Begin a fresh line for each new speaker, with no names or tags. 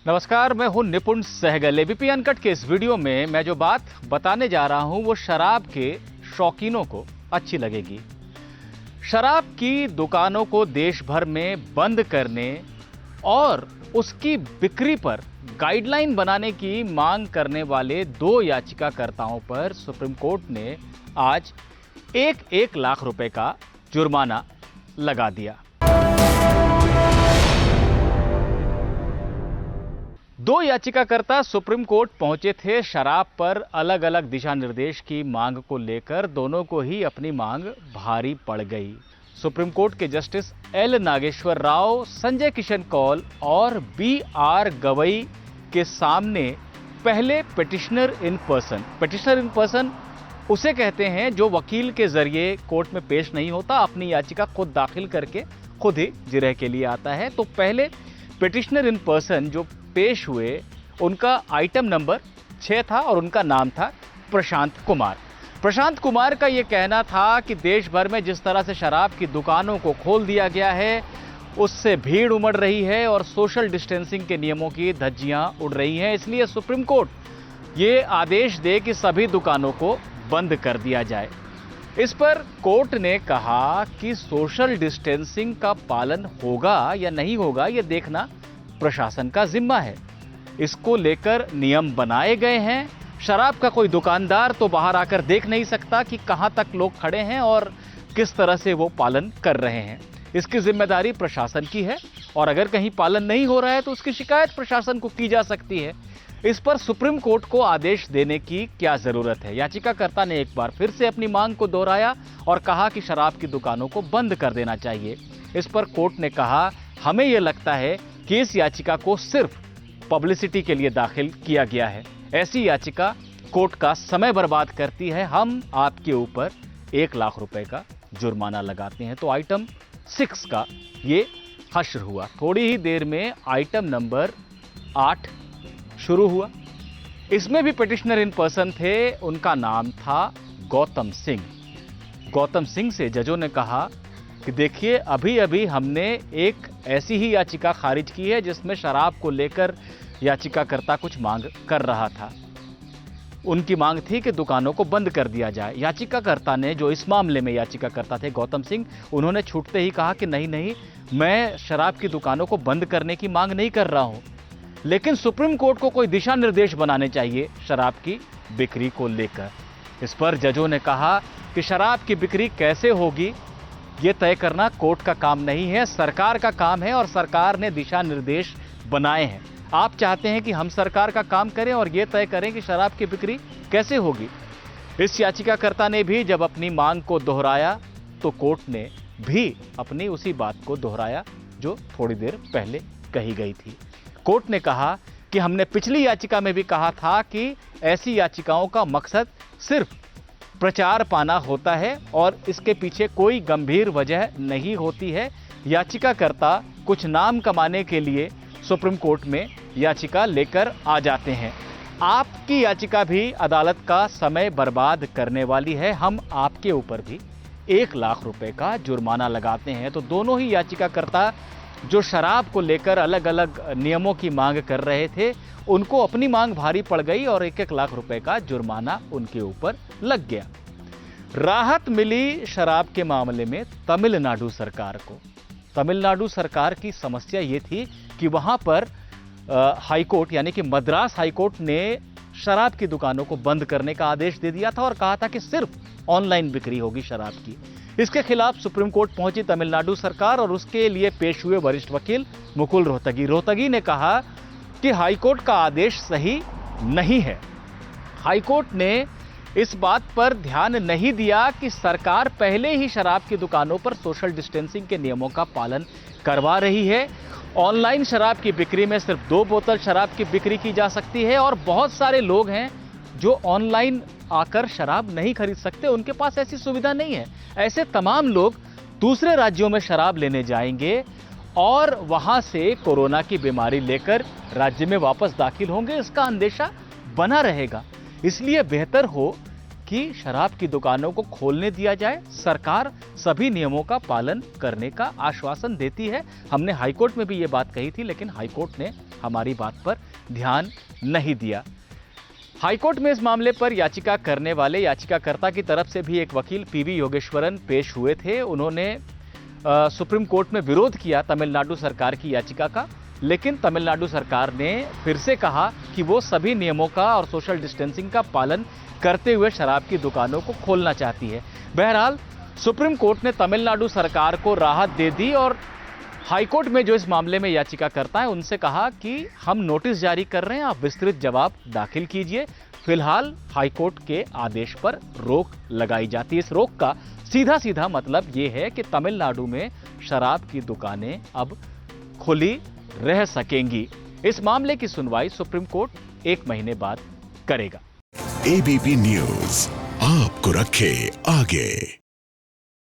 नमस्कार, मैं हूं निपुण सहगल। एबीपी अनकट के इस वीडियो में मैं जो बात बताने जा रहा हूं वो शराब के शौकीनों को अच्छी लगेगी। शराब की दुकानों को देश भर में बंद करने और उसकी बिक्री पर गाइडलाइन बनाने की मांग करने वाले 2 याचिकाकर्ताओं पर सुप्रीम कोर्ट ने आज 1 लाख रुपए का जुर्माना लगा दिया। 2 याचिकाकर्ता सुप्रीम कोर्ट पहुंचे थे शराब पर अलग अलग दिशा निर्देश की मांग को लेकर। दोनों को ही अपनी मांग भारी पड़ गई। सुप्रीम कोर्ट के जस्टिस एल नागेश्वर राव, संजय किशन कौल और BR गवई के सामने पहले पिटिशनर इन पर्सन उसे कहते हैं जो वकील के जरिए कोर्ट में पेश नहीं होता, अपनी याचिका खुद दाखिल करके खुद ही जिरह के लिए आता है। तो पहले पिटिशनर इन पर्सन जो पेश हुए, उनका आइटम नंबर 6 था और उनका नाम था प्रशांत कुमार। प्रशांत कुमार का यह कहना था कि देश भर में जिस तरह से शराब की दुकानों को खोल दिया गया है, उससे भीड़ उमड़ रही है और सोशल डिस्टेंसिंग के नियमों की धज्जियां उड़ रही हैं। इसलिए सुप्रीम कोर्ट ये आदेश दे कि सभी दुकानों को बंद कर दिया जाए। इस पर कोर्ट ने कहा कि सोशल डिस्टेंसिंग का पालन होगा या नहीं होगा, यह देखना प्रशासन का जिम्मा है। इसको लेकर नियम बनाए गए हैं। शराब का कोई दुकानदार तो बाहर आकर देख नहीं सकता कि कहां तक लोग खड़े हैं और किस तरह से वो पालन कर रहे हैं। इसकी जिम्मेदारी प्रशासन की है और अगर कहीं पालन नहीं हो रहा है तो उसकी शिकायत प्रशासन को की जा सकती है। इस पर सुप्रीम कोर्ट को आदेश देने की क्या जरूरत है? याचिकाकर्ता ने एक बार फिर से अपनी मांग को दोहराया और कहा कि शराब की दुकानों को बंद कर देना चाहिए। इस पर कोर्ट ने कहा, हमें यह लगता है कि इस याचिका को सिर्फ पब्लिसिटी के लिए दाखिल किया गया है। ऐसी याचिका कोर्ट का समय बर्बाद करती है। हम आपके ऊपर 1 लाख रुपए का जुर्माना लगाते हैं। तो आइटम 6 का ये हश्र हुआ। थोड़ी ही देर में आइटम नंबर 8 शुरू हुआ। इसमें भी पिटिशनर इन पर्सन थे। उनका नाम था गौतम सिंह। गौतम सिंह से जजों ने कहा कि देखिए, अभी अभी हमने एक ऐसी ही याचिका खारिज की है जिसमें शराब को लेकर याचिकाकर्ता कुछ मांग कर रहा था। उनकी मांग थी कि दुकानों को बंद कर दिया जाए। याचिकाकर्ता ने, जो इस मामले में याचिकाकर्ता थे गौतम सिंह, उन्होंने छूटते ही कहा कि नहीं, मैं शराब की दुकानों को बंद करने की मांग नहीं कर रहा हूं, लेकिन सुप्रीम कोर्ट को कोई दिशा निर्देश बनाने चाहिए शराब की बिक्री को लेकर। इस पर जजों ने कहा कि शराब की बिक्री कैसे होगी यह तय करना कोर्ट का काम नहीं है, सरकार का काम है और सरकार ने दिशा निर्देश बनाए हैं। आप चाहते हैं कि हम सरकार का काम करें और यह तय करें कि शराब की बिक्री कैसे होगी। इस याचिकाकर्ता ने भी जब अपनी मांग को दोहराया तो कोर्ट ने भी अपनी उसी बात को दोहराया जो थोड़ी देर पहले कही गई थी। कोर्ट ने कहा कि हमने पिछली याचिका में भी कहा था कि ऐसी याचिकाओं का मकसद सिर्फ प्रचार पाना होता है और इसके पीछे कोई गंभीर वजह नहीं होती है। याचिकाकर्ता कुछ नाम कमाने के लिए सुप्रीम कोर्ट में याचिका लेकर आ जाते हैं। आपकी याचिका भी अदालत का समय बर्बाद करने वाली है। हम आपके ऊपर भी 1 लाख रुपए का जुर्माना लगाते हैं। तो दोनों ही याचिकाकर्ता जो शराब को लेकर अलग अलग नियमों की मांग कर रहे थे, उनको अपनी मांग भारी पड़ गई और 1 लाख रुपए का जुर्माना उनके ऊपर लग गया। राहत मिली शराब के मामले में तमिलनाडु सरकार को। तमिलनाडु सरकार की समस्या ये थी कि वहां पर हाईकोर्ट यानी कि मद्रास हाईकोर्ट ने शराब की दुकानों को बंद करने का आदेश दे दिया था और कहा था कि सिर्फ ऑनलाइन बिक्री होगी शराब की। इसके खिलाफ सुप्रीम कोर्ट पहुंची तमिलनाडु सरकार और उसके लिए पेश हुए वरिष्ठ वकील मुकुल रोहतगी ने कहा कि हाईकोर्ट का आदेश सही नहीं है। हाईकोर्ट ने इस बात पर ध्यान नहीं दिया कि सरकार पहले ही शराब की दुकानों पर सोशल डिस्टेंसिंग के नियमों का पालन करवा रही है। ऑनलाइन शराब की बिक्री में सिर्फ 2 बोतल शराब की बिक्री की जा सकती है और बहुत सारे लोग हैं जो ऑनलाइन आकर शराब नहीं खरीद सकते, उनके पास ऐसी सुविधा नहीं है। ऐसे तमाम लोग दूसरे राज्यों में शराब लेने जाएंगे और वहां से कोरोना की बीमारी लेकर राज्य में वापस दाखिल होंगे, इसका अंदेशा बना रहेगा। इसलिए बेहतर हो कि शराब की दुकानों को खोलने दिया जाए। सरकार सभी नियमों का पालन करने का आश्वासन देती है। हमने हाईकोर्ट में भी ये बात कही थी, लेकिन हाईकोर्ट ने हमारी बात पर ध्यान नहीं दिया। हाईकोर्ट में इस मामले पर याचिका करने वाले याचिकाकर्ता की तरफ से भी एक वकील पीवी योगेश्वरन पेश हुए थे। उन्होंने सुप्रीम कोर्ट में विरोध किया तमिलनाडु सरकार की याचिका का, लेकिन तमिलनाडु सरकार ने फिर से कहा कि वो सभी नियमों का और सोशल डिस्टेंसिंग का पालन करते हुए शराब की दुकानों को खोलना चाहती है। बहरहाल सुप्रीम कोर्ट ने तमिलनाडु सरकार को राहत दे दी और हाईकोर्ट में जो इस मामले में याचिकाकर्ता है उनसे कहा कि हम नोटिस जारी कर रहे हैं, आप विस्तृत जवाब दाखिल कीजिए। फिलहाल हाईकोर्ट के आदेश पर रोक लगाई जाती है। इस रोक का सीधा सीधा मतलब यह है कि तमिलनाडु में शराब की दुकानें अब खुली रह सकेंगी। इस मामले की सुनवाई सुप्रीम कोर्ट 1 महीने बाद करेगा।
एबीपी न्यूज आपको रखे आगे।